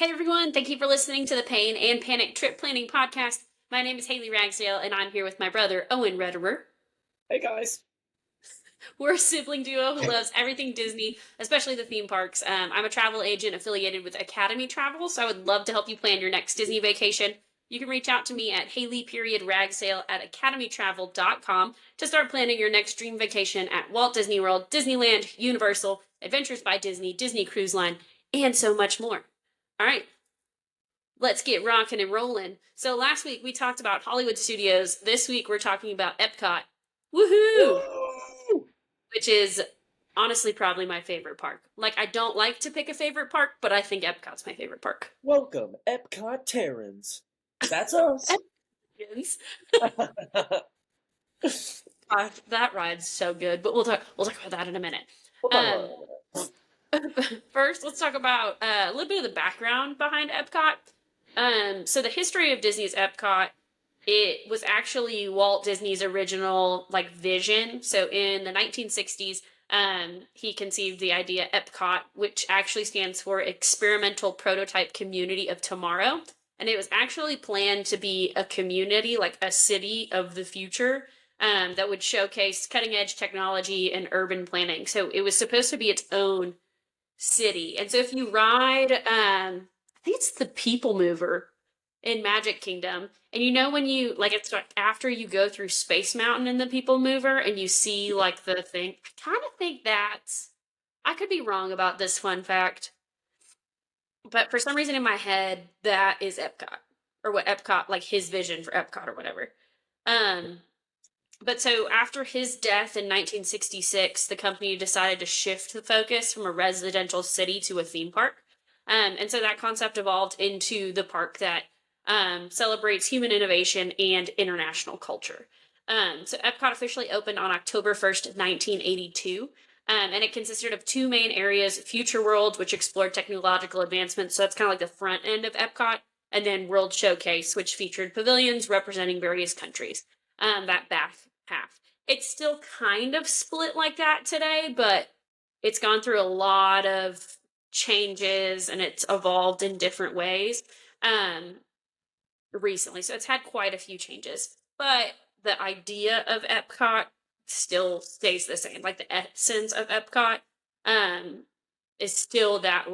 Hey everyone, thank you for listening to the Pain and Panic Trip Planning Podcast. My name is Haley Ragsdale, and I'm here with my brother, Owen Rederer. Hey guys. We're a sibling duo who loves everything Disney, especially the theme parks. I'm a travel agent affiliated with Academy Travel, so I would love to help you plan your next Disney vacation. You can reach out to me at haley.ragsdale at academytravel.com to start planning your next dream vacation at Walt Disney World, Disneyland, Universal, Adventures by Disney, Disney Cruise Line, and so much more. All right, let's get rocking and rolling. So last week we talked about Hollywood Studios. This week we're talking about EPCOT. Woohoo! Woo! Which is honestly probably my favorite park. Like, I don't like to pick a favorite park, but I think Epcot's my favorite park. Welcome, Epcot Terrans. That's us. God, that ride's so good, but we'll talk about that in a minute. We'll talk about First, let's talk about a little bit of the background behind Epcot. So the history of Disney's Epcot, it was actually Walt Disney's original vision. So in the 1960s, he conceived the idea EPCOT, which actually stands for Experimental Prototype Community of Tomorrow. And it was actually planned to be a community, like a city of the future, that would showcase cutting edge technology and urban planning. So it was supposed to be its own city. And so if you ride, I think it's the People Mover in Magic Kingdom, and when you it's like after you go through Space Mountain in the People Mover and you see the thing, I kind of think I could be wrong about this fun fact, but for some reason in my head that is Epcot, or what Epcot, like his vision for Epcot or whatever. Um, but so after his death in 1966, the company decided to shift the focus from a residential city to a theme park. And so that concept evolved into the park that celebrates human innovation and international culture. So Epcot officially opened on October 1st, 1982. And it consisted of two main areas: Future World, which explored technological advancements, so that's kind of like the front end of Epcot, and then World Showcase, which featured pavilions representing various countries. That back half. It's still kind of split like that today, but it's gone through a lot of changes and it's evolved in different ways recently. So it's had quite a few changes, but the idea of Epcot still stays the same. Like the essence of Epcot is still that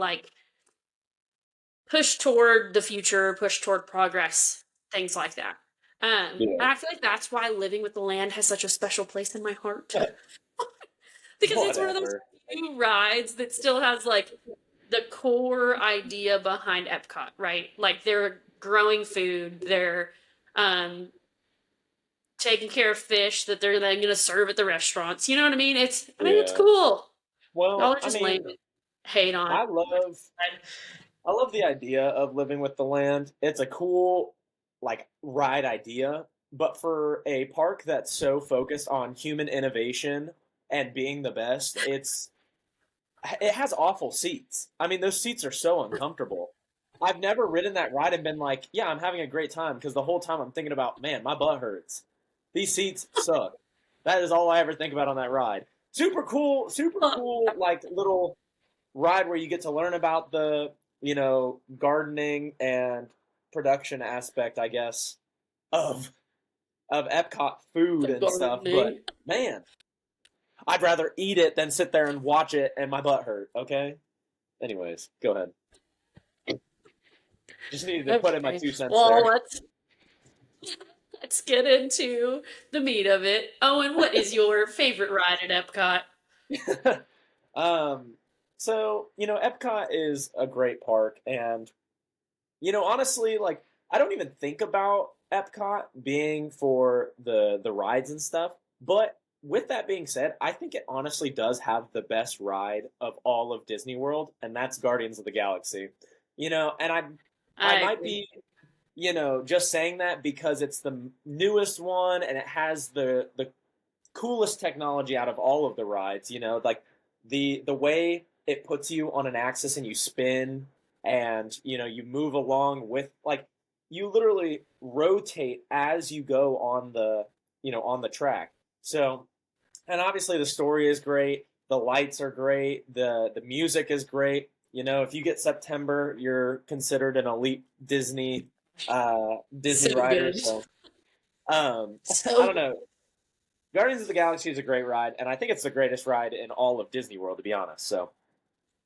push toward the future, push toward progress, things like that. And I feel like that's why Living with the Land has such a special place in my heart. Because it's one of those few rides that still has the core idea behind Epcot, right? Like they're growing food, they're taking care of fish that they're then gonna serve at the restaurants. You know what I mean? It's cool. Y'all Well, are just lame. Hate on it. I love the idea of living with the land. It's a cool ride idea, but for a park that's so focused on human innovation and being the best, it has awful seats. I mean, those seats are so uncomfortable. I've never ridden that ride and been like, yeah, I'm having a great time, because the whole time I'm thinking about, man, my butt hurts. These seats suck. That is all I ever think about on that ride. Super cool, little ride where you get to learn about the, gardening and production aspect, I guess, of Epcot food and stuff. But man, I'd rather eat it than sit there and watch it and my butt hurt, okay? Anyways, go ahead. Just needed to put in my 2 cents there. Let's get into the meat of it. Owen, what is your favorite ride at Epcot? So, Epcot is a great park, and, honestly, I don't even think about Epcot being for the rides and stuff, but with that being said, I think it honestly does have the best ride of all of Disney World, and that's Guardians of the Galaxy. And I might be, just saying that because it's the newest one and it has the coolest technology out of all of the rides, the way it puts you on an axis and you spin, and you move along with you literally rotate as you go on the track. So, and obviously the story is great, the lights are great, the music is great. If you get September, you're considered an elite Disney So rider. good. So I So don't know. Guardians of the Galaxy is a great ride, and I think it's the greatest ride in all of Disney World, to be honest. So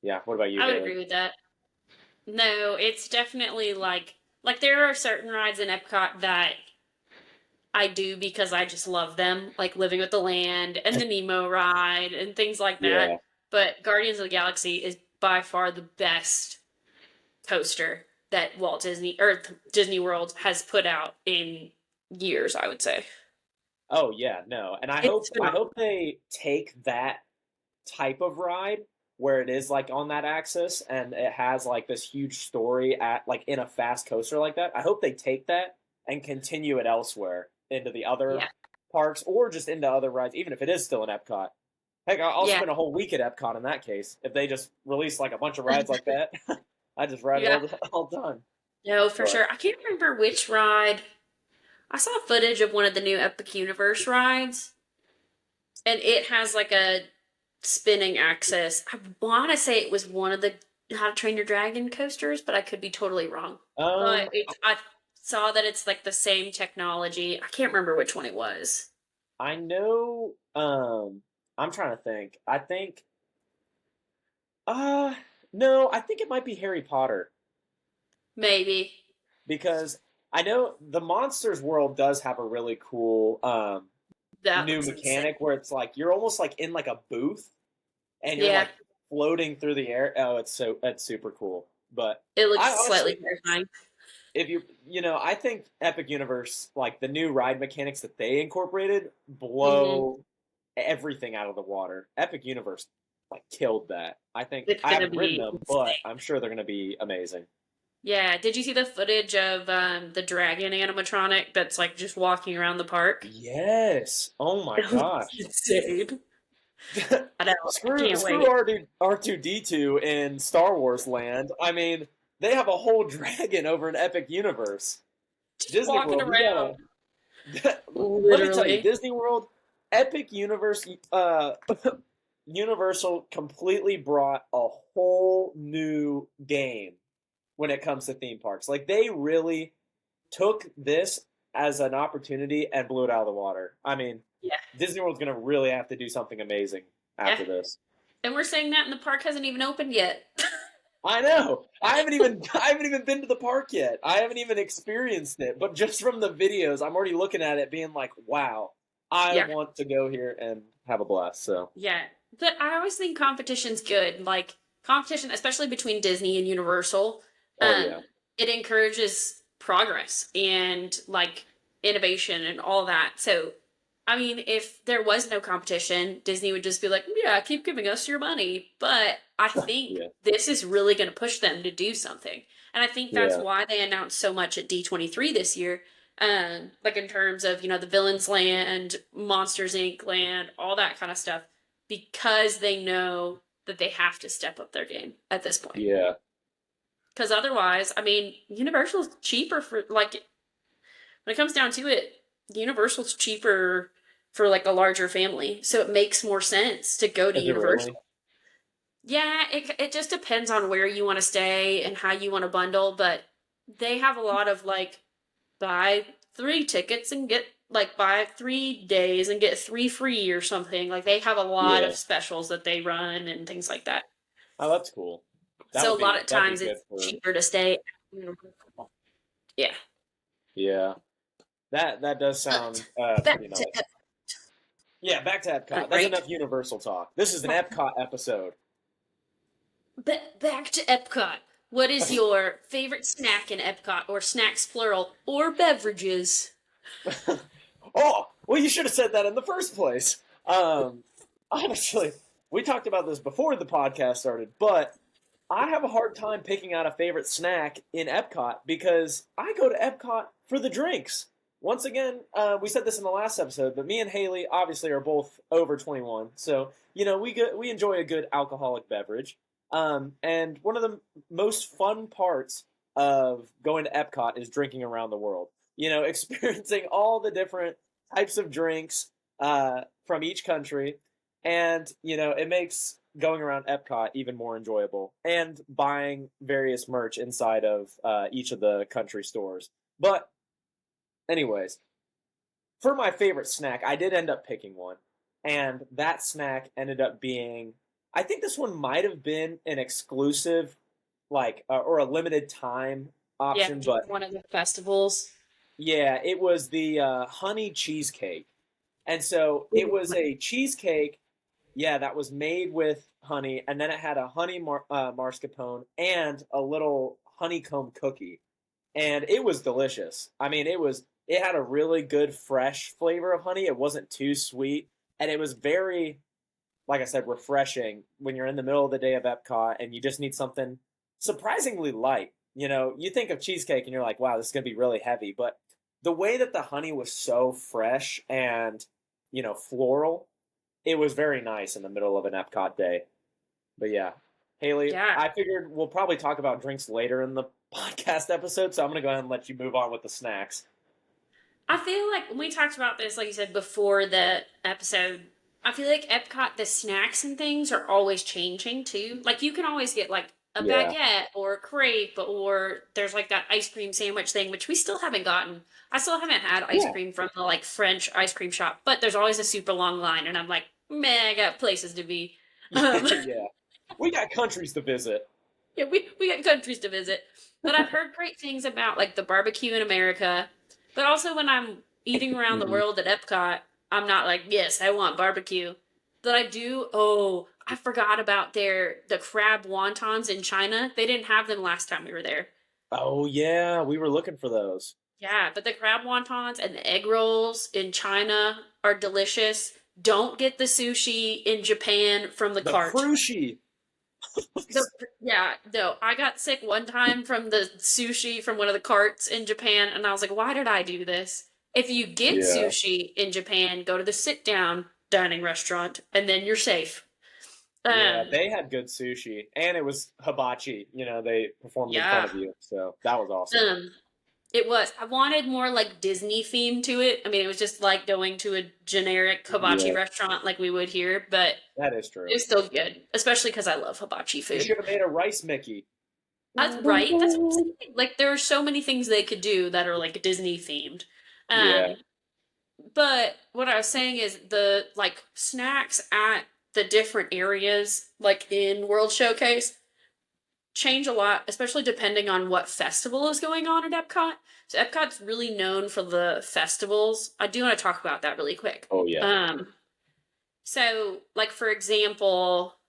yeah, what about you, I would Haley? agree with that. No, it's definitely like there are certain rides in Epcot that I do because I just love them, like Living with the Land and the Nemo ride and things like that. Yeah. But Guardians of the Galaxy is by far the best coaster that Walt Disney or Disney World has put out in years, I would say. Oh yeah, no. And I It's hope I phenomenal. hope they take that type of ride where it is like on that axis and it has like this huge story at like in a fast coaster like that. I hope they take that and continue it elsewhere into the other Yeah. parks or just into other rides, even if it is still in Epcot. Heck, I'll Yeah. spend a whole week at Epcot in that case if they just release like a bunch of rides like that. I just ride it Yeah. all the time. No, for But sure. I can't remember which ride. I saw footage of one of the new Epic Universe rides, and it has like a spinning axis. I want to say it was one of the How to Train Your Dragon coasters, but I could be totally wrong. But um, I saw that it's like the same technology. I can't remember which one it was. I know. I'm trying to think. I think. Uh, no, I think it might be Harry Potter Maybe because I know the Monsters World does have a really cool that new looks insane. mechanic where it's like you're almost like in like a booth and you're Yeah, like floating through the air. Oh, that's super cool. But it looks I slightly honestly, terrifying. if I think Epic Universe, like the new ride mechanics that they incorporated, Hmm. blow everything out of the water. Epic Universe like killed that. I think It's I gonna haven't ridden be them, but insane. I'm sure they're gonna be amazing. Yeah, did you see the footage of the dragon animatronic that's like just walking around the park? Yes. Oh my It looks gosh. insane. I know. I screw can't screw wait. R2D2 in Star Wars land. I mean, they have a whole dragon over an Epic Universe. Just Disney walking World, you around. gotta let me tell you, Literally. Disney World, Epic Universe, Universal completely brought a whole new game when it comes to theme parks. Like they really took this as an opportunity and blew it out of the water. I mean, Yeah. Disney World's gonna really have to do something amazing Yeah. after this. And we're saying that and the park hasn't even opened yet. I know. I haven't even been to the park yet. I haven't even experienced it. But just from the videos, I'm already looking at it being like, wow, I Yeah. want to go here and have a blast. So Yeah. But I always think competition's good. Like competition, especially between Disney and Universal, oh yeah. um, it encourages progress and like innovation and all that. So I mean, if there was no competition, Disney would just be like, yeah, keep giving us your money. But I think Yeah. this is really going to push them to do something. And I think that's Yeah. why they announced so much at D23 this year. Like in terms of, the Villains Land, Monsters Inc. land, all that kind of stuff, because they know that they have to step up their game at this point. Yeah. Because otherwise, I mean, Universal's cheaper for, like, when it comes down to it, Universal's cheaper for like a larger family, so it makes more sense to go to Is it really? Universal. Yeah, it just depends on where you want to stay and how you want to bundle, but they have a lot of like buy 3 tickets and get like buy 3 days and get three free or something. Like they have a lot Yeah. of specials that they run and things like that. Oh, that's cool. That So would a lot be of that'd be times good it's for cheaper to stay at Universal. Yeah. yeah. That does sound But back pretty to nice. Yeah, back to Epcot. That's right. enough Universal talk. This is an Epcot episode. Back to Epcot. What is your favorite snack in Epcot, or snacks plural, or beverages? Oh, well, you should have said that in the first place. Honestly, we talked about this before the podcast started, but I have a hard time picking out a favorite snack in Epcot because I go to Epcot for the drinks. Once again, we said this in the last episode, but me and Haley obviously are both over 21, so we enjoy a good alcoholic beverage. And one of the most fun parts of going to Epcot is drinking around the world. Experiencing all the different types of drinks from each country, and it makes going around Epcot even more enjoyable, and buying various merch inside of each of the country stores. But anyways, for my favorite snack, I did end up picking one, and that snack ended up being. I think this one might have been an exclusive, like or a limited time Yeah, option, but one of the festivals. yeah, it was the honey cheesecake. And so it Ooh, was a cheesecake, yeah, that was made with honey, and then it had a honey mascarpone and a little honeycomb cookie, and it was delicious. I mean, it had a really good fresh flavor of honey. It wasn't too sweet, and it was very, like I said, refreshing when you're in the middle of the day of Epcot and you just need something surprisingly light. You know, you think of cheesecake and you're like, wow, this is gonna be really heavy, but the way that the honey was so fresh and floral, it was very nice in the middle of an Epcot day. But yeah, Haley, yeah. I figured we'll probably talk about drinks later in the podcast episode, so I'm gonna go ahead and let you move on with the snacks. I feel like when we talked about this, like you said before the episode, I feel like Epcot, the snacks and things are always changing too. Like you can always get like a Yeah. baguette or a crepe, or there's like that ice cream sandwich thing, which we still haven't gotten. I still haven't had ice Yeah. cream from the like French ice cream shop, but there's always a super long line, and I'm like, man, I got places to be. Um, Yeah. We got countries to visit. yeah, we got countries to visit. But I've heard great things about like the barbecue in America. But also when I'm eating around the Hmm. world at Epcot, I'm not like, yes, I want barbecue. But I do, oh, I forgot about the crab wontons in China. They didn't have them last time we were there. Oh yeah, we were looking for those. Yeah, but the crab wontons and the egg rolls in China are delicious. Don't get the sushi in Japan from the The cart. crushi. The, yeah, no, I got sick one time from the sushi from one of the carts in Japan, and I was like, why did I do this? If you get Yeah. sushi in Japan, go to the sit down dining restaurant, and then you're safe. Yeah, Um, they had good sushi, and it was hibachi. They performed in front yeah. of you, so that was awesome. Um, it was. I wanted more like Disney theme to it. I mean, it was just like going to a generic hibachi Yeah, restaurant like we would here, but that is it true. was still good, especially because I love hibachi You food. should have made a rice Mickey. That's right. That's what I'm saying. Like there are so many things they could do that are like Disney themed. Yeah, Um, but what I was saying is the like snacks at the different areas, like in World Showcase, change a lot, especially depending on what festival is going on at Epcot. So Epcot's really known for the festivals. I do want to talk about that really quick. oh yeah, So like for example,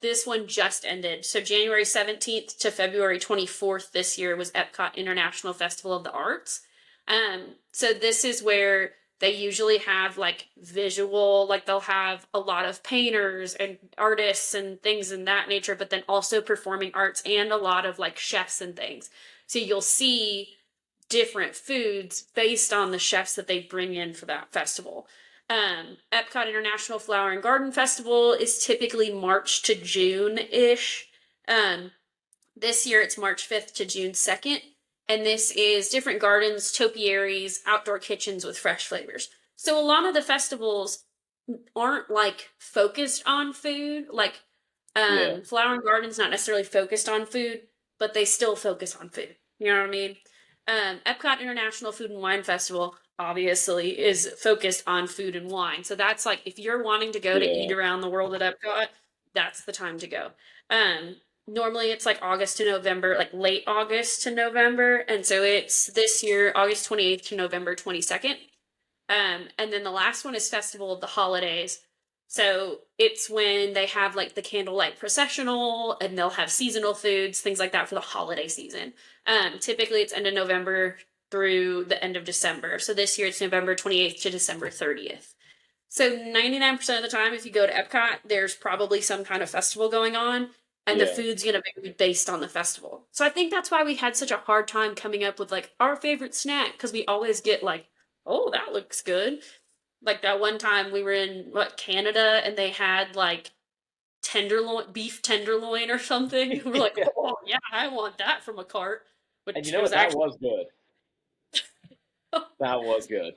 this one just ended. So January 17th to February 24th this year was Epcot International Festival of the Arts. So this is where they usually have like visual, like they'll have a lot of painters and artists and things in that nature, but then also performing arts and a lot of like chefs and things. So you'll see different foods based on the chefs that they bring in for that festival. Epcot International Flower and Garden Festival is typically March to June ish. Um, this year it's March 5th to June 2nd. And this is different gardens, topiaries, outdoor kitchens with fresh flavors. So a lot of the festivals aren't like focused on food. Like yeah, Flower and Garden's not necessarily focused on food, but they still focus on food. You know what I mean? Epcot International Food and Wine Festival obviously is focused on food and wine. So that's like if you're wanting to go to eat yeah, around the world at Epcot, that's the time to go. Um, Normally it's like August to November, like late August to November, and so it's this year August 28th to November 22nd. And then the last one is Festival of the Holidays. So it's when they have like the candlelight processional and they'll have seasonal foods, things like that for the holiday season. Typically it's end of November through the end of December. So this year it's November 28th to December 30th. So 99% of the time, if you go to Epcot, there's probably some kind of festival going on, and the yeah, food's going to be based on the festival. So I think that's why we had such a hard time coming up with like our favorite snack, because we always get like, oh, that looks good. Like that one time we were in Canada and they had like tenderloin, beef tenderloin or something. We're like, yeah. oh yeah, I want that from a cart, And you which know it what? was That actually. was good. That was good.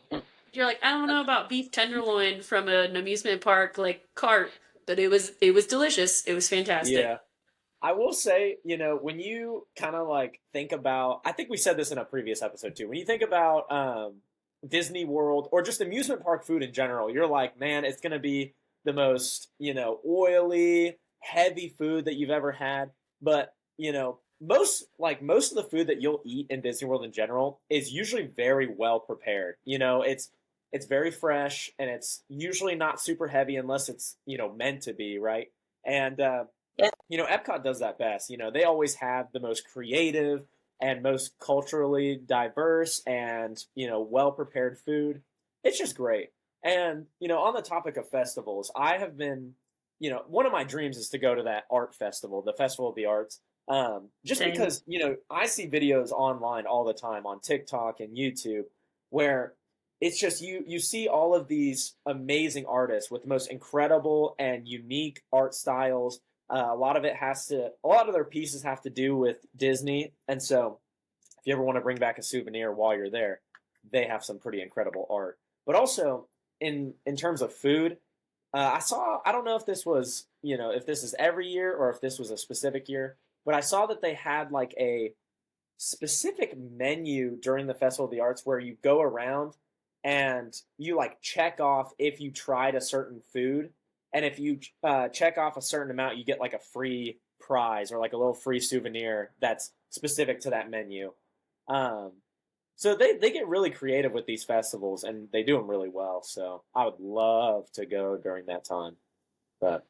You're like, I don't know about beef tenderloin from an amusement park like cart, but it was delicious. It was fantastic. Yeah. I will say, when you kind of like think about, I think we said this in a previous episode too. When you think about Disney World or just amusement park food in general, you're like, man, it's going to be the most, oily, heavy food that you've ever had. But, most of the food that you'll eat in Disney World in general is usually very well prepared. It's very fresh and it's usually not super heavy unless it's, meant to be, right? And Epcot does that best. They always have the most creative and most culturally diverse and, well prepared food. It's just great. And, on the topic of festivals, I have been, one of my dreams is to go to that art festival, the Festival of the Arts. Just Same. because, I see videos online all the time on TikTok and YouTube where it's just you see all of these amazing artists with the most incredible and unique art styles. A lot of their pieces have to do with Disney, and so if you ever want to bring back a souvenir while you're there, they have some pretty incredible art. But also in terms of food, I don't know if this was if this is every year or if this was a specific year, but I saw that they had like a specific menu during the Festival of the Arts where you go around and you like check off if you tried a certain food, and if you check off a certain amount, you get like a free prize or like a little free souvenir that's specific to that menu. Um, so they get really creative with these festivals and they do them really well. So I would love to go during that time. But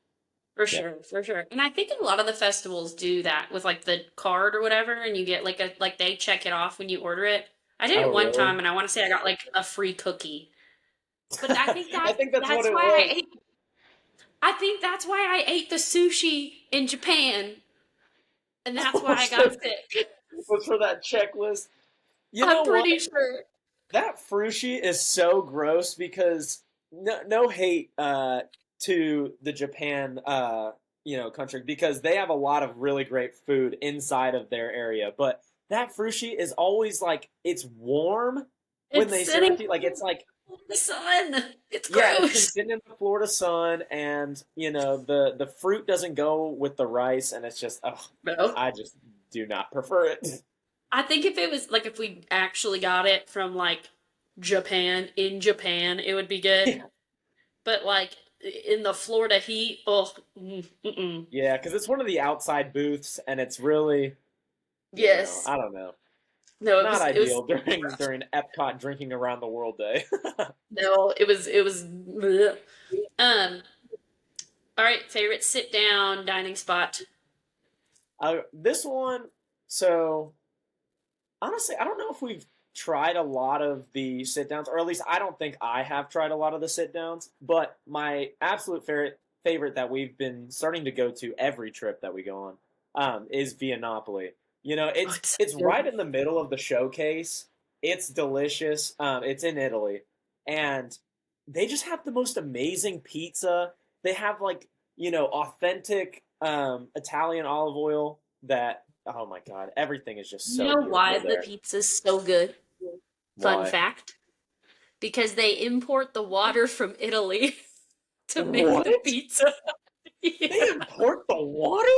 For yeah. sure, for sure. And I think a lot of the festivals do that with like the card or whatever, and you get like they check it off when you order it. I did Oh it one really? time and I want to say I got like a free cookie. But I think I that think that's what that's it why was. I think that's why I ate the sushi in Japan, and that's why I was got sick. for that checklist. You I'm know what? pretty sure. That frushi is so gross because no hate to the Japan country because they have a lot of really great food inside of their area, but that frushi is always like it's warm when It's they serve sitting it to you. Like it's like in the sun. It's yeah, it's been gross. sitting in the Florida sun, and the fruit doesn't go with the rice, and it's just No. I just do not prefer it. I think if it was like if we actually got it from like Japan in Japan, it would be good. Yeah, But like in the Florida heat, oh, mm-mm. yeah, because it's one of the outside booths, and it's really Yes. I don't know. No, it Not was it was ideal during Epcot drinking around the world day. no, it was bleh. Um, all right, favorite sit down dining spot. This one, so honestly, I don't know if we've tried a lot of the sit downs, or at least I don't think I have tried a lot of the sit downs. But my absolute favorite that we've been starting to go to every trip that we go on is Viennapoli. Oh, It's it's it's so right good. in the middle of the showcase. It's delicious. It's in Italy, and they just have the most amazing pizza. They have like authentic Italian olive oil that oh my god, everything is just You so know why beautiful the there. pizza's so good? Fun Why? fact. Because they import the water from Italy to make the What? pizza. They Yeah. import the water?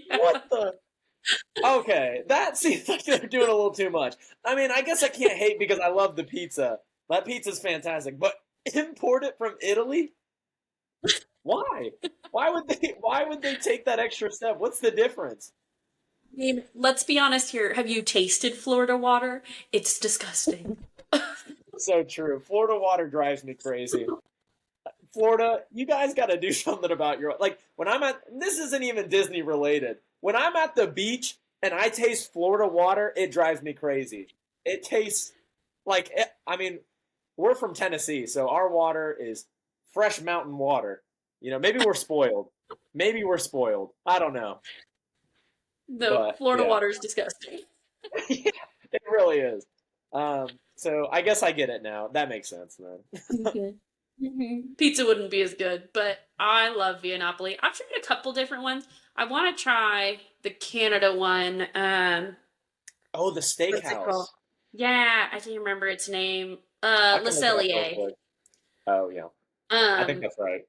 What Yeah. the? Okay, that seems like they're doing a little too much. I mean, I guess I can't hate because I love the pizza. That pizza's fantastic, but import it from Italy? Why? Why would they take that extra step? What's the difference? I mean, let's be honest here. Have you tasted Florida water? It's disgusting. So true. Florida water drives me crazy. Florida, you guys got to do something about your like when I'm at this isn't even Disney related. When I'm at the beach and I taste Florida water, it drives me crazy. It tastes like I mean, we're from Tennessee, so our water is fresh mountain water. Maybe we're spoiled. Maybe we're spoiled. I don't know. No, But Florida yeah. water is disgusting. Yeah, it really is. So I guess I get it now. That makes sense then. Okay. Pizza wouldn't be as good, but I love Viennapoli. I've tried a couple different ones. I want to try the Canada one. Oh, the What's it called? steakhouse. Yeah, I can't remember its name. I Le can look it up real Cellier. quick. Oh yeah. I think Um, that's right.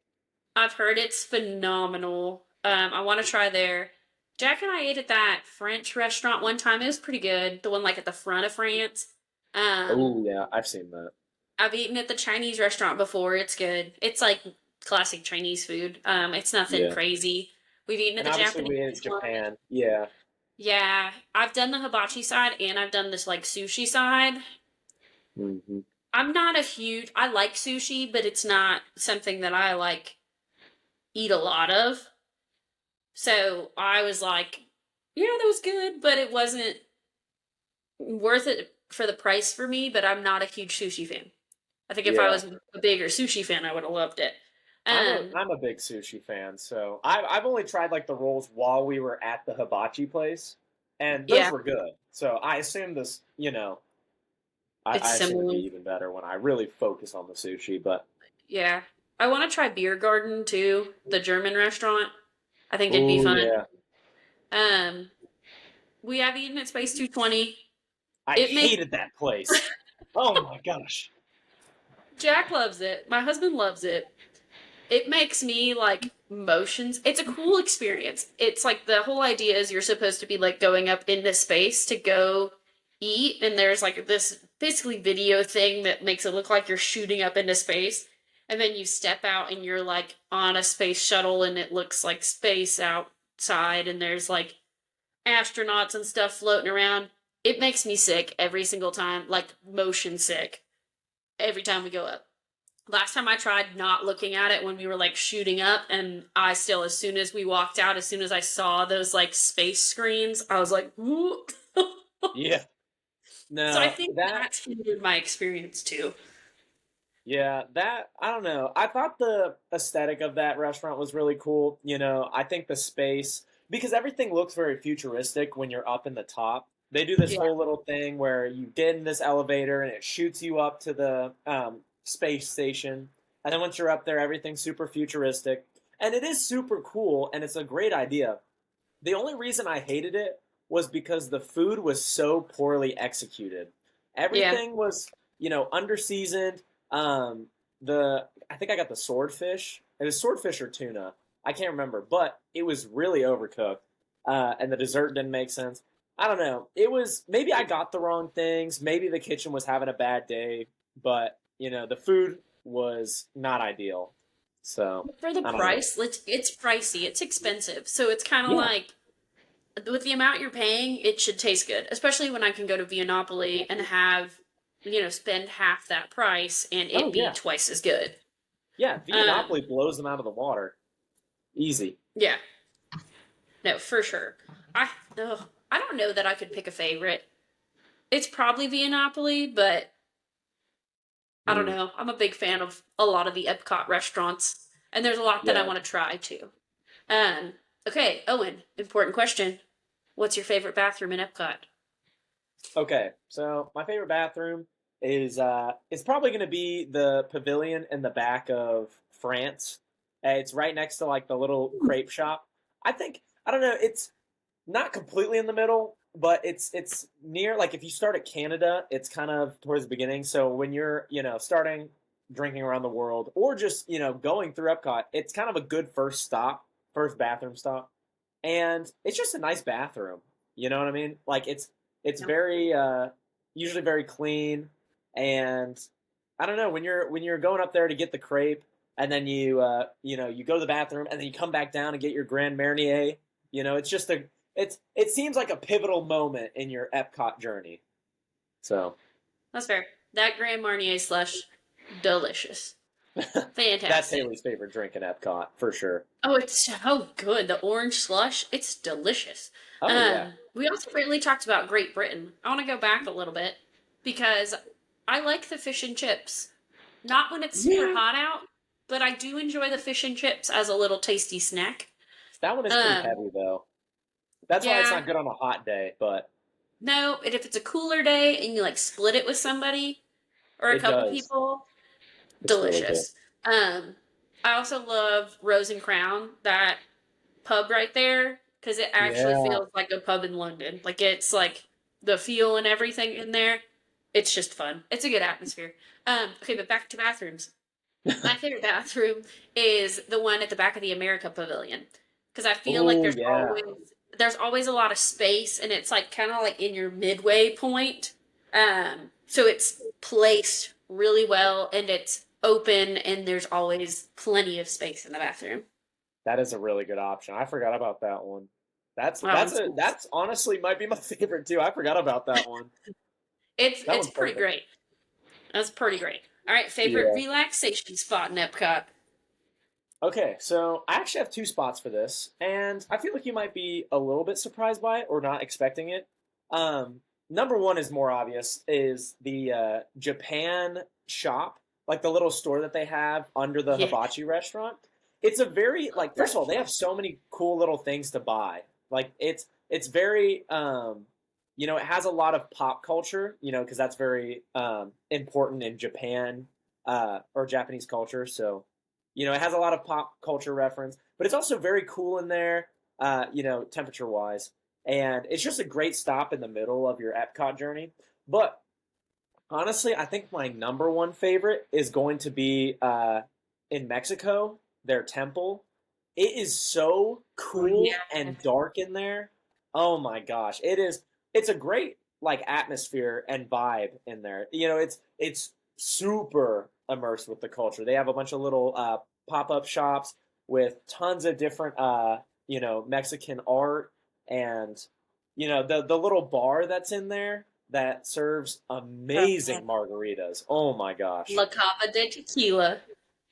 I've heard it's phenomenal. I want to try there. Jack and I ate at that French restaurant one time. It was pretty good. The one like at the front of France. Um, Oh yeah, I've seen that. I've eaten at the Chinese restaurant before. It's good. It's like classic Chinese food. It's nothing Yeah, crazy. We've eaten at and the obviously Japanese we ate at one. Japan. Yeah. Yeah, I've done the hibachi side and I've done this like sushi side. Hmm. I'm not a huge. I like sushi, but it's not something that I like eat a lot of. So I was like, yeah, that was good, but it wasn't worth it for the price for me. But I'm not a huge sushi fan. I think if I Yeah. was a bigger sushi fan, I would have loved it. I'm a Um, I'm a big sushi fan, so I've only tried like the rolls while we were at the hibachi place, and those yeah, were good. So I assume this, it's I assume it'd be similar. even better when I really focus on the sushi. But Yeah, I want to try Beer Garden too, the German restaurant. I think it'd be oh fun. yeah, Um, we have eaten at Space 220. I It makes hated that place. Oh my gosh. Jack loves it. My husband loves it. It makes me like motions. It's a cool experience. It's like the whole idea is you're supposed to be like going up into space to go eat, and there's like this basically video thing that makes it look like you're shooting up into space. And then you step out and you're like on a space shuttle and it looks like space outside and there's like astronauts and stuff floating around. It makes me sick every single time, like motion sick every time we go up. Last time I tried not looking at it when we were like shooting up, and I still, as soon as we walked out, as soon as I saw those like space screens, I was like, "Ooh." Yeah. So I No, think that that's hindered my experience too. yeah, that I don't know. I thought the aesthetic of that restaurant was really cool. I think the space because everything looks very futuristic when you're up in the top. They do this Yeah. whole little thing where you get in this elevator and it shoots you up to the space station, and then once you're up there, everything's super futuristic, and it is super cool, and it's a great idea. The only reason I hated it was because the food was so poorly executed. Yeah. Everything was, under seasoned. The I think I got the swordfish. It was swordfish or tuna. I can't remember, but it was really overcooked, and the dessert didn't make sense. I don't know. It was maybe I got the wrong things. Maybe the kitchen was having a bad day, but the food was not ideal. So For the I don't know. price, it's pricey. It's expensive. So it's kind of Yeah. like with the amount you're paying, it should taste good. Especially when I can go to Viennapoli and have, spend half that price and Oh it be yeah. twice as good. Yeah, Um, Viennapoli blows them out of the water. Easy. yeah. No, for sure. I don't know that I could pick a favorite. It's probably Viennapoli, but I don't Mm, know. I'm a big fan of a lot of the Epcot restaurants, and there's a lot that I yeah. want to try too. Um, okay, Owen, important question. What's your favorite bathroom in Epcot? Okay, so my favorite bathroom is it's probably going to be the pavilion in the back of France. It's right next to like the little crepe shop. I don't know. It's not completely in the middle, but it's near. Like if you start at Canada, it's kind of towards the beginning. So when you're starting drinking around the world, or just going through Epcot, it's kind of a good first stop, first bathroom stop, and it's just a nice bathroom. You know what I mean? Like it's Yeah. very usually very clean, and I don't know when you're going up there to get the crepe, and then you go to the bathroom, and then you come back down and get your Grand Marnier. It's just it seems like a pivotal moment in your Epcot journey. So That's fair. That Grand Marnier slush, delicious. that's Fantastic. Haley's favorite drink in Epcot for sure. Oh, it's so good. The orange slush, it's delicious. Oh yeah, We also really talked about Great Britain. I want to go back a little bit because I like the fish and chips. Not when it's super yeah. hot out, but I do enjoy the fish and chips as a little tasty snack. That one is pretty Um, heavy though. That's why it's yeah, not good on a hot day, but no, and if it's a cooler day and you like split it with somebody or a it couple does. people, It's really good. delicious. Um, I also love Rose and Crown, that pub right there, because it actually Yeah. feels like a pub in London. Like it's like the feel and everything in there. It's just fun. It's a good atmosphere. Okay, but back to bathrooms. My favorite bathroom is the one at the back of the America Pavilion because I feel like Oh yeah, there's always a lot of space and it's like kind of like in your midway point. So it's placed really well and it's open and there's always plenty of space in the bathroom. that is a really good option. I forgot about that one. That one's nice. That's honestly might be my favorite too. I forgot about that one. That It's one's pretty perfect. great. That's pretty great. All right, favorite Yeah. relaxation spot in Epcot. Okay, so I actually have two spots for this, and I feel like you might be a little bit surprised by it or not expecting it. Number one is more obvious, is the Japan shop, like the little store that they have under the Yeah. hibachi restaurant. It's a very like first of all, they have so many cool little things to buy. Like it's very it has a lot of pop culture, because that's very important in Japan or Japanese culture. So it has a lot of pop culture reference, but it's also very cool in there, temperature wise. And it's just a great stop in the middle of your Epcot journey. But honestly, I think my number one favorite is going to be in Mexico, their temple. It is so Oh cool yeah. and dark in there. Oh my gosh, it is. It's a great like atmosphere and vibe in there. It's super immersed with the culture. They have a bunch of little pop up shops with tons of different Mexican art, and the little bar that's in there that serves amazing margaritas. Oh my gosh. La Cava de Tequila.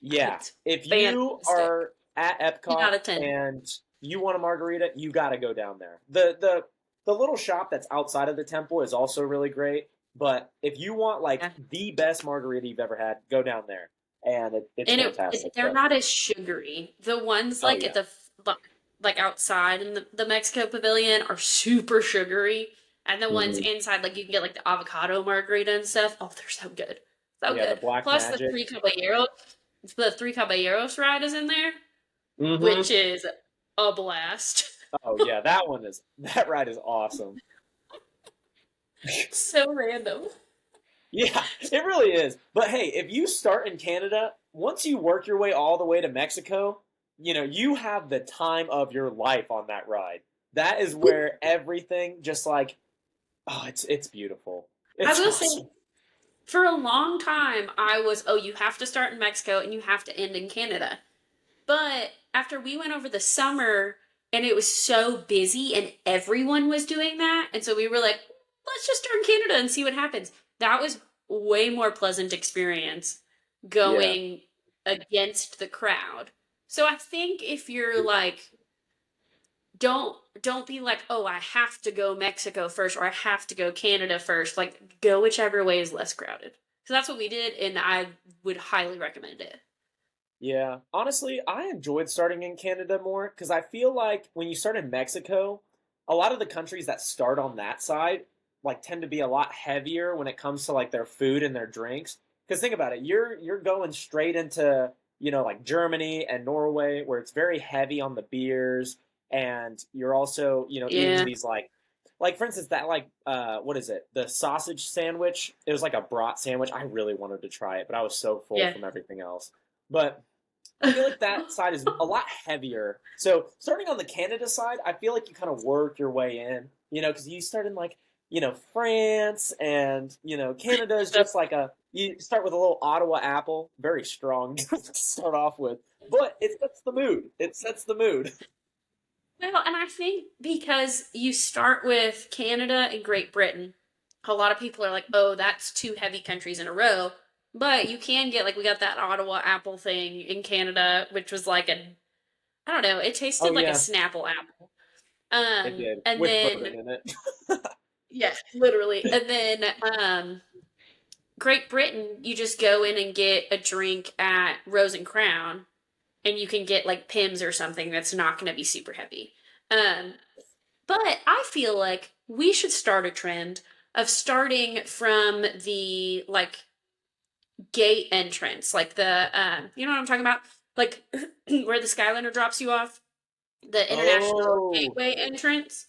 Yeah. It's If you fantastic. are at 10 Epcot out of 10. and you want a margarita, you got to go down there. The little shop that's outside of the temple is also really great, but if you want like Yeah. the best margarita you've ever had, go down there. And it's And fantastic. they're But not as sugary. The ones oh like at yeah. like outside in the Mexico Pavilion are super sugary. And the ones Hmm. inside, like you can get like the avocado margarita and stuff. Oh, they're so good. So Yeah, the good. black Plus magic. the Three Caballeros ride is in there, which Hmm. is a blast. Oh yeah, that ride is awesome. So random. Yeah, it really is. But hey, if you start in Canada, once you work your way all the way to Mexico, you have the time of your life on that ride. That is where everything just like, oh, it's beautiful. I It's will say, awesome. for a long time, I was, oh, you have to start in Mexico and you have to end in Canada. But after we went over the summer and it was so busy and everyone was doing that, and so we were like, let's just start in Canada and see what happens. That was way more pleasant experience Yeah. going against the crowd. So I think if you're like, don't be like, oh, I have to go Mexico first or I have to go Canada first. Like go whichever way is less crowded. So that's what we did, and I would highly recommend it. Yeah, honestly, I enjoyed starting in Canada more because I feel like when you start in Mexico, a lot of the countries that start on that side like tend to be a lot heavier when it comes to like their food and their drinks. Because think about it, you're going straight into like Germany and Norway where it's very heavy on the beers, and you're also eating Yeah. these like for instance that like what is it, the sausage sandwich? It was like a brat sandwich. I really wanted to try it, but I was so full Yeah. from everything else. But I feel like that side is a lot heavier. So starting on the Canada side, I feel like you kind of work your way in, because you start in like, France, and Canada is just like you start with a little Ottawa apple, very strong to start off with, but it sets the mood. It sets the mood. Well, and I think because you start with Canada and Great Britain, a lot of people are like, oh, that's two heavy countries in a row. But you can get, like, we got that Ottawa apple thing in Canada, which was like I don't know, it Oh tasted like a yeah, Snapple apple. it did And with then, bourbon in it. yeah, literally. And then, Great Britain, you just go in and get a drink at Rose and Crown, and you can get like Pimm's or something that's not going to be super heavy. Um, But I feel like we should start a trend of starting from the like gate entrance, like the you know what I'm talking about? Like where the Skyliner drops you off, the international Oh gateway entrance,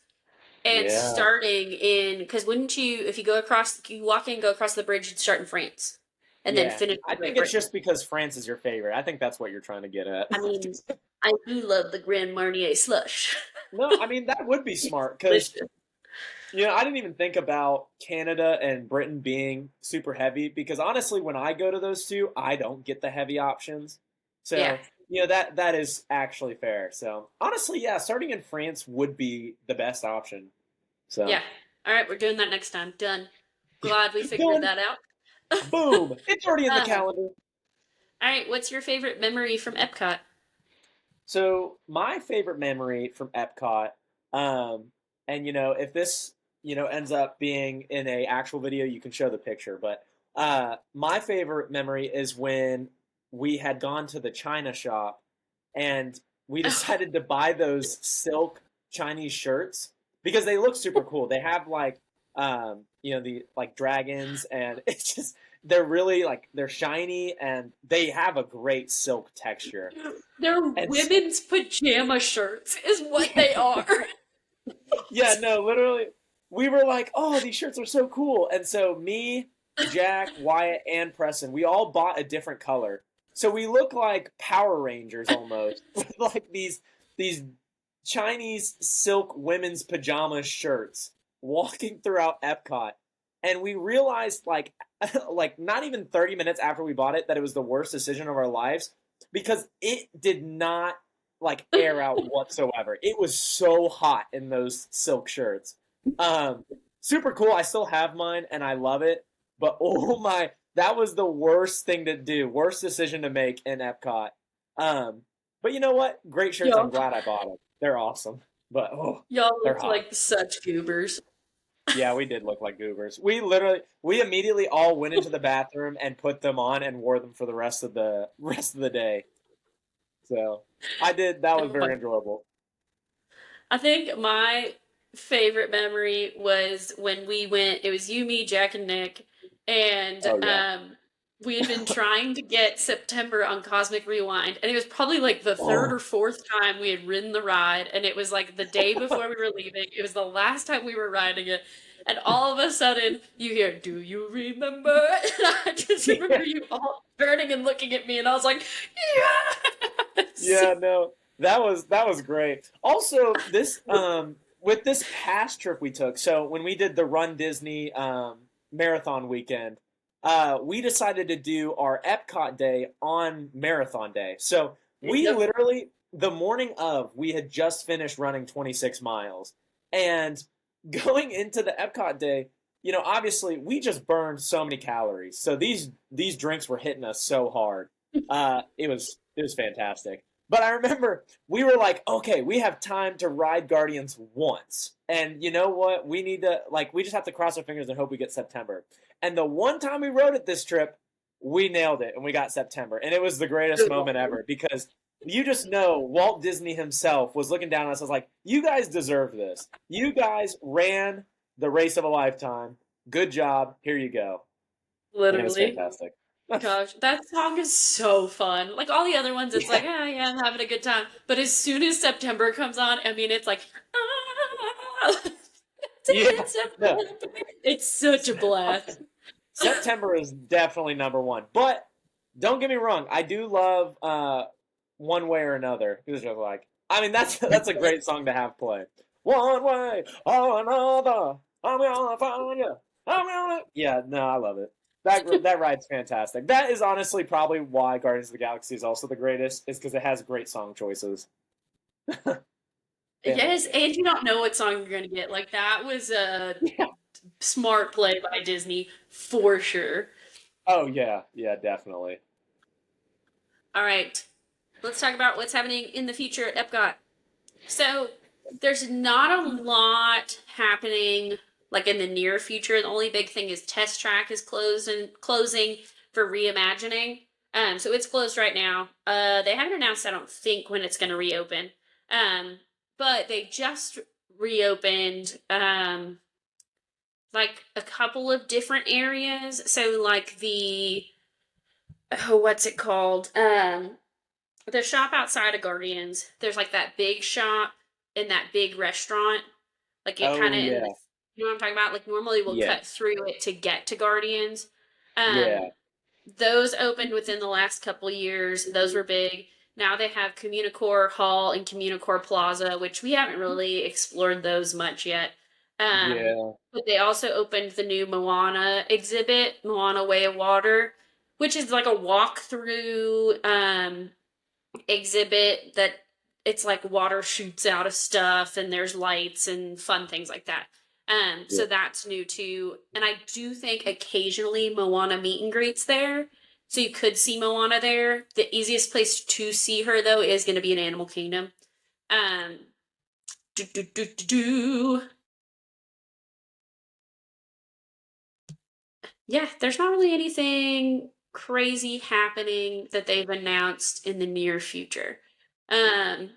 and yeah. starting in because wouldn't you if you go across you walk in go across the bridge and start in France. and then Yeah. finish I with Great think it's Britain. just because France is your favorite. I think that's what you're trying to get at. I mean, I do love the Grand Marnier slush. No, I mean that would be smart because Delicious. I didn't even think about Canada and Britain being super heavy because honestly, when I go to those two, I don't get the heavy options. Yeah, So, that is actually fair. So, honestly, yeah, starting in France would be the best option. yeah. So, All right, we're doing that next time. Done. Glad we figured done. that out. Boom. It's already in the uh, calendar. all right, what's your favorite memory from Epcot? So my favorite memory from Epcot, um, and if this ends up being in a actual video, you can show the picture. But my favorite memory is when we had gone to the China shop, and we decided to buy those silk Chinese shirts because they look super cool. They have like the like dragons, and it's just they're really like they're shiny and they have a great silk texture. They're And women's pajama shirts, is what they are. yeah, no, literally, we were like, "Oh, these shirts are so cool!" And so me, Jack, Wyatt, and Preston, we all bought a different color, so we look like Power Rangers almost, with like these Chinese silk women's pajama shirts walking throughout Epcot, and we realized like not even 30 minutes after we bought it that it was the worst decision of our lives because it did not like air out whatsoever. It was so hot in those silk shirts. Um, Super cool. I still have mine and I love it. But oh my, that was the worst thing to do, worst decision to make in Epcot. But you know what? Great shirts. I'm Y'all, glad I bought them. They're awesome. But y'all they're look hot. like such goobers. Yeah, we did look like goobers. We immediately all went into the bathroom and put them on and wore them for the rest of the day. So I did. That was Oh my. very enjoyable. I think my favorite memory was when we went, it was you, me, Jack, and Nick, and Oh yeah. we had been trying to get September on Cosmic Rewind, and it was probably like the third or Oh, fourth time we had ridden the ride, and it was like the day before we were leaving. It was the last time we were riding it, and all of a sudden you hear, "Do you remember?" And I just yeah, remember you all turning and looking at me, and I was like, "Yes!" yeah, no, that was great. Also, this with this past trip we took, so when we did the Run Disney marathon weekend, we decided to do our Epcot day on marathon day. So we Yep. literally the morning of we had just finished running 26 miles, and going into the Epcot day, obviously we just burned so many calories. So these drinks were hitting us so hard. It was fantastic. But I remember we were like, okay, we have time to ride Guardians once. And you know what? We need to we just have to cross our fingers and hope we get September. And the one time we rode it this trip, we nailed it and we got September. And it was the greatest Good moment one. ever because you just know Walt Disney himself was looking down on us. I was like, you guys deserve this. You guys ran the race of a lifetime. Good job. Here you go. And it was Literally. fantastic. Gosh, that song is so fun. Like all the other ones, it's like, Yeah. ah, yeah, I'm having a good time. But as soon as September comes on, I mean, it's like, ah, Yeah. it's No. September. It's such a blast. September is definitely number one. But don't get me wrong, I do love One Way or Another. It's just like I mean that's a great song to have play. One way or another, I'm gonna find you. I'm gonna Yeah, no, I love it. That ride's fantastic. That is honestly probably why Guardians of the Galaxy is also the greatest, is because it has great song choices. Yes, Fantastic. and you don't know what song you're gonna get. Like that was a Yeah. smart play by Disney for sure. Oh yeah, yeah, definitely. All right, let's talk about what's happening in the future at Epcot. So there's not a lot happening like in the near future. The only big thing is Test Track is closed and closing for reimagining. So it's closed right now. They haven't announced, I don't think, when it's going to reopen. Um, but they just reopened like a couple of different areas. So like the what's it called? The shop outside of Guardians, there's like that big shop and that big restaurant. Like it kind Oh of in yeah, the, you know what I'm talking about? Like normally we'll yeah, cut through it to get to Guardians. Um, yeah. Those opened within the last couple years. Those were big. Now they have Communicore Hall and Communicore Plaza, which we haven't really explored those much yet. Yeah. But they also opened the new Moana exhibit, Moana Way of Water, which is like a walk-through exhibit that it's like water shoots out of stuff and there's lights and fun things like that. Yeah. So that's new too. And I do think occasionally Moana meet and greets there. So you could see Moana there. The easiest place to see her though is going to be in Animal Kingdom. Um, do, do, do, do, do. Yeah, there's not really anything crazy happening that they've announced in the near future. Um,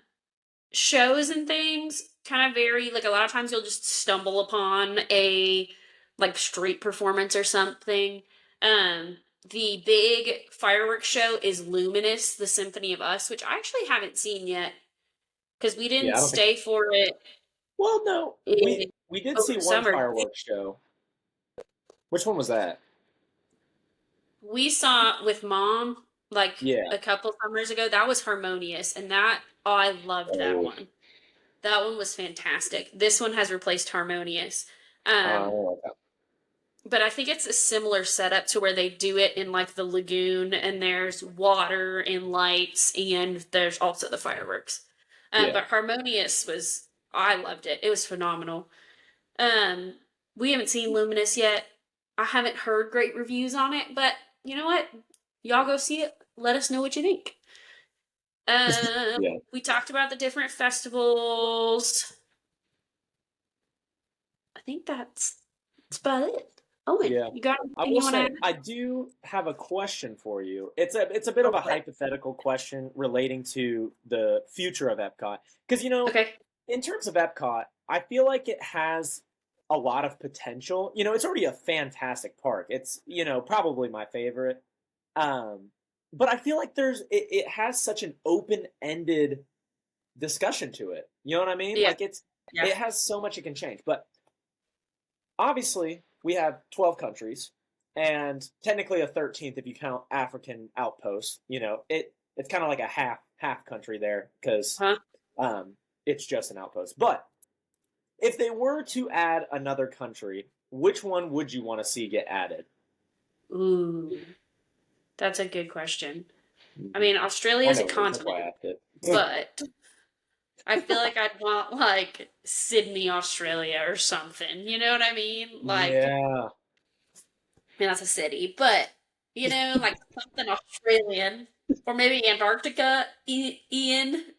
Shows and things kind of vary. Like a lot of times you'll just stumble upon a like street performance or something. Um, the big fireworks show is Luminous, the Symphony of Us, which I actually haven't seen yet because we Yeah, didn't I don't think. stay for it Well, no, in, we did over see the one summer. fireworks show. Which one was that? We saw with mom like Yeah. a couple summers ago. That was Harmonious, and that oh, I loved that Oh, one. That one was fantastic. This one has replaced Harmonious. I Um, like that. but I think it's a similar setup to where they do it in like the lagoon and there's water and lights and there's also the fireworks. Yeah. But Harmonious was I loved it. It was phenomenal. Um, we haven't seen Luminous yet. I haven't heard great reviews on it, but you know what? Y'all go see it. Let us know what you think. Yeah. We talked about the different festivals. I think that's about it. Owen, Yeah. you got I anything will you want to say add? I do have a question for you. It's a bit Go of a for it. hypothetical question relating to the future of Epcot. Because Okay. in terms of Epcot, I feel like it has a lot of potential. It's already a fantastic park. It's, probably my favorite. Um, but I feel like it has such an open-ended discussion to it. You know what I mean? Yeah. Like Yeah. it has so much it can change. But obviously, we have 12 countries and technically a 13th if you count African outposts. It's kind of like a half country there because Huh? um, it's just an outpost. But if they were to add another country, which one would you want to see get added? Ooh, that's a good question. I Mhm. mean, Australia I is a know it is. That's why I continent, asked it. but I feel like I'd want like Sydney, Australia or something. You know what I mean? Like, Yeah. I mean, that's a city, but like something Australian or maybe Antarctica, Ian.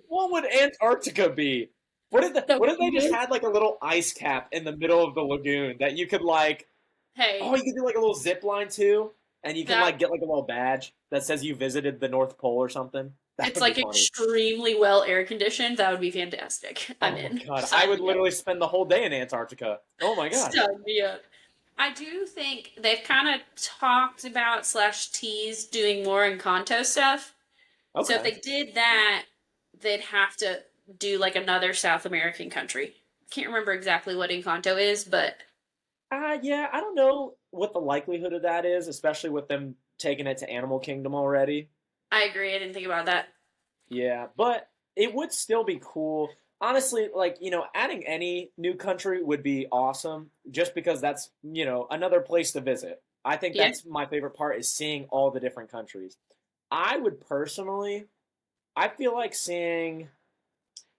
What would Antarctica be? The What if they just weirdest. had like a little ice cap in the middle of the lagoon that you could like Hey, you could do like a little zip line too, and you can that like get like a little badge that says you visited the North Pole or something. That it's would be like funny. extremely well air conditioned. That would be fantastic. I'm Oh my in. god, I Sign would me up. literally spend the whole day in Antarctica. Oh my gosh. Sign me up. I do think they've kind of talked about slash teased doing more Encanto stuff. So if Okay. they did that, they'd have to do like another South American country. Can't remember exactly what Encanto is, but Yeah, I don't know what the likelihood of that is, especially with them taking it to Animal Kingdom already. I agree. I didn't think about that. Yeah, but it would still be cool. Honestly, like, adding any new country would be awesome just because that's, another place to visit. I think Yeah. that's my favorite part is seeing all the different countries. I would personally, I feel like seeing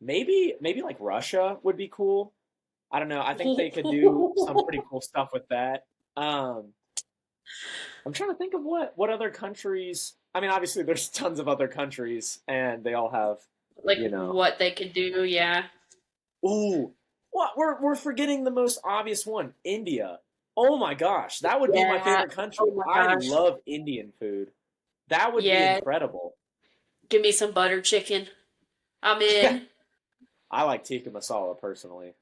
maybe like Russia would be cool. I don't know. I think they could do some pretty cool stuff with that. Um, I'm trying to think of what other countries. I mean, obviously there's tons of other countries and they all have, Like you know, what they could do. Yeah. ooh, what we're forgetting the most obvious one, India. Oh my gosh, that would be my Yeah. favorite country. Oh my I gosh. love Indian food. That would be Yeah. incredible. Give me some butter chicken. I'm Yeah, in. I like tikka masala personally.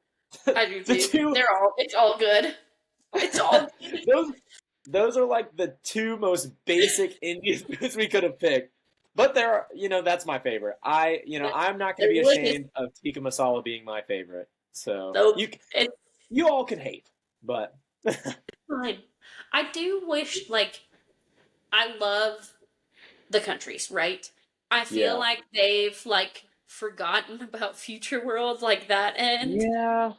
I do The too. two It's all good. It's all good. those those are like the two most basic Indian foods we could have picked. But that's my favorite. I'm not going to They're be delicious. ashamed of tikka masala being my favorite. So So you all can hate, but fine. I do wish, like, I love the countries, right? I feel Yeah. like they've like forgotten about Future World, like that end. Yeah,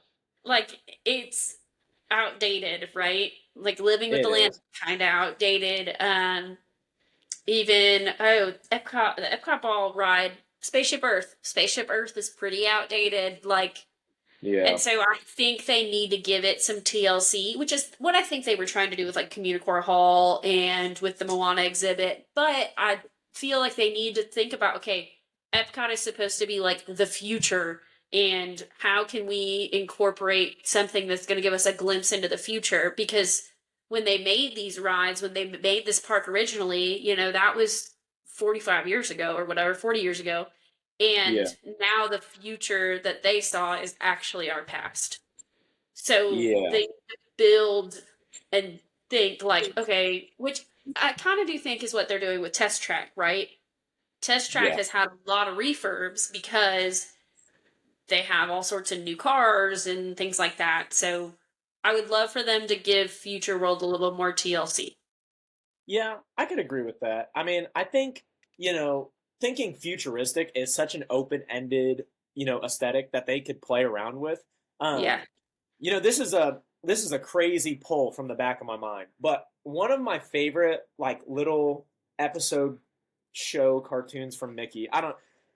Like it's outdated, right? Like living with the it land is. kind of outdated. Even Epcot, the Epcot ball ride, Spaceship Earth. Spaceship Earth is pretty outdated. Like, Yeah. and so I think they need to give it some TLC, which is what I think they were trying to do with like Communicore Hall and with the Moana exhibit. But I feel like they need to think about, okay, Epcot is supposed to be like the future, and how can we incorporate something that's going to give us a glimpse into the future? Because when they made these rides, when they made this park originally, that was 45 years ago or whatever, 40 years ago. Yeah. And now the future that they saw is actually our past. So Yeah. they build and think like, okay, which I kind of do think is what they're doing with Test Track, right? Test Track Yeah. has had a lot of refurbs because they have all sorts of new cars and things like that. So I would love for them to give Future World a little more TLC. Yeah, I could agree with that. I mean, I think, you know, thinking futuristic is such an open-ended, aesthetic that they could play around with. Yeah. Um, this is a crazy pull from the back of my mind, but one of my favorite like little episode show cartoons from Mickey.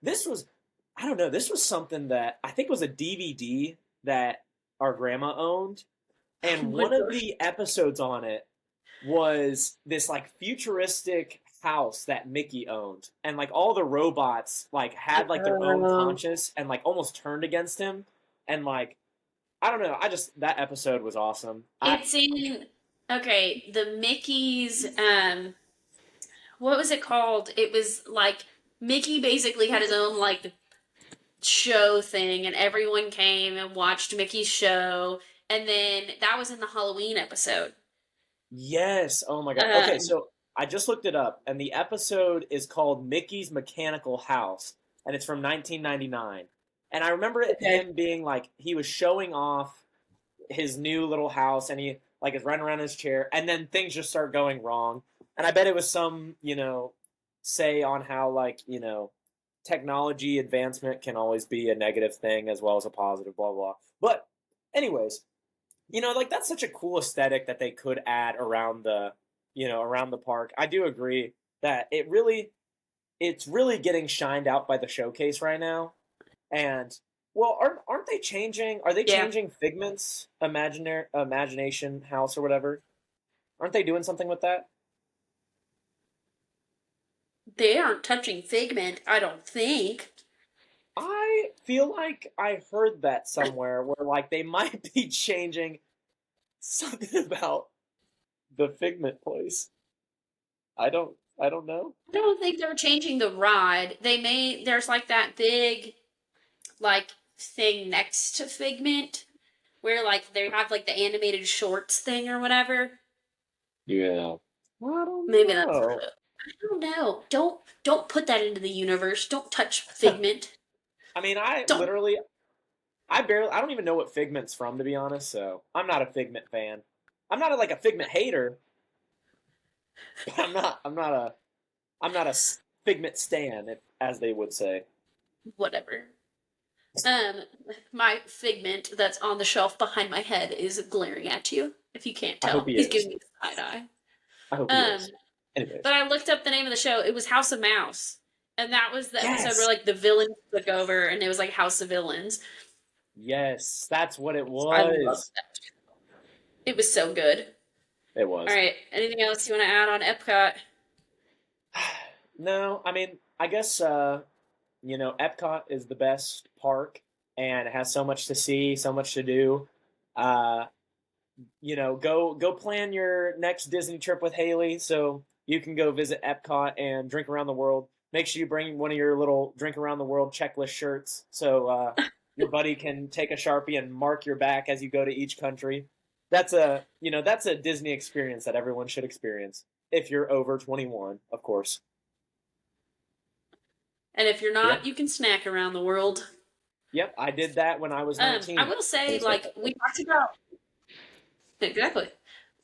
This was I don't know, this was something that I think was a DVD that our grandma owned, Oh and my one of gosh. the episodes on it was this like futuristic house that Mickey owned, and like all the robots like had like their own Um, conscience and like almost turned against him, and like I don't know, I just that episode was awesome. I it's in okay, the Mickey's what was it called? It was like Mickey basically had his own like show thing, and everyone came and watched Mickey's show, and then that was in the Halloween episode. Yes, oh my god. Okay, Um, so I just looked it up, and the episode is called Mickey's Mechanical House, and it's from 1999. And I remember okay. him being like he was showing off his new little house, and he like is running around his chair, and then things just start going wrong. And I bet it was some, say on how like, technology advancement can always be a negative thing as well as a positive, blah blah. But anyways, like that's such a cool aesthetic that they could add around the park. I do agree that it's really getting shined out by the showcase right now. And well, aren't they changing? Are they Yeah, changing Figment's imagination house or whatever? Aren't they doing something with that? they aren't touching Figment, I don't think. I feel like I heard that somewhere where like they might be changing something about the Figment place. I don't know. I don't think they're changing the ride. There's like that big like thing next to Figment where like they have like the animated shorts thing or whatever. Yeah. I don't Maybe that's know. I don't know. Don't put that into the universe. Don't touch Figment. I mean, I Don't. literally, I don't even know what Figment's from, to be honest. So I'm not a Figment fan. I'm not like a Figment hater, but I'm not a Figment stan, as they would say. Whatever. Um, my Figment that's on the shelf behind my head is glaring at you. If you can't I hope tell, he he's is. giving me the side eye. I hope he Um, is. Anyways, but I looked up the name of the show. It was House of Mouse, and that was the episode where yes, like the villains took over, and it was like House of Villains. yes, that's what it I loved was. that. It was so good. It All was. right. Anything else you want to add on Epcot? No, I mean, I guess Epcot is the best park, and it has so much to see, so much to do. Uh, go plan your next Disney trip with Haley so you can go visit Epcot and drink around the world. Make sure you bring one of your little drink around the world checklist shirts so your buddy can take a Sharpie and mark your back as you go to each country. That's a Disney experience that everyone should experience if you're over 21, of course. And if you're Yep. not, you can snack around the world. Yep, I did that when I was I 19. will It say, was like fantastic. we talked about exactly.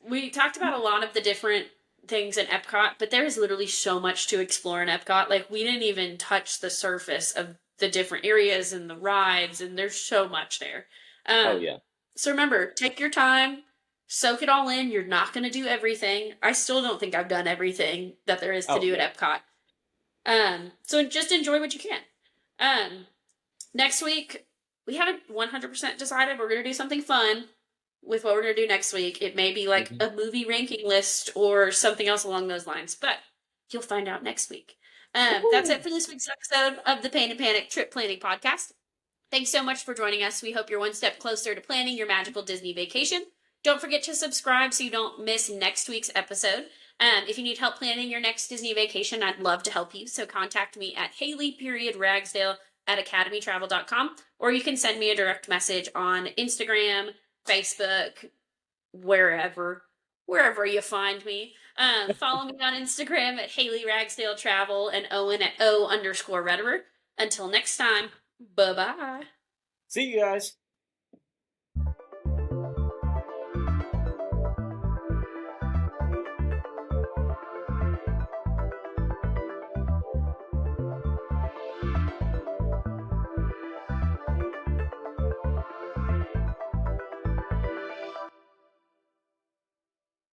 We talked about a lot of the different things in Epcot, but there is literally so much to explore in Epcot. Like, we didn't even touch the surface of the different areas and the rides, and there's so much there. Oh Um, yeah. so remember, take your time, soak it all in. You're not going to do everything. I still don't think I've done everything that there is to Oh do yeah. at Epcot. So just enjoy what you can. Um, Next week, we haven't 100% decided. We're going to do something fun with what we're going to do next week. It may be like Hmm. a movie ranking list or something else along those lines, but you'll find out next week. That's it Woo-hoo. for this week's episode of the Pain and Panic Trip Planning Podcast. Thanks so much for joining us. We hope you're one step closer to planning your magical Disney vacation. Don't forget to subscribe so you don't miss next week's episode. If you need help planning your next Disney vacation, I'd love to help you. So contact me at haley.ragsdale at academytravel.com, or you can send me a direct message on Instagram, Facebook, wherever you find me. Follow me on Instagram at Haley Ragsdale Travel and Owen at O_Rederer. Until next time, bye bye. See you guys.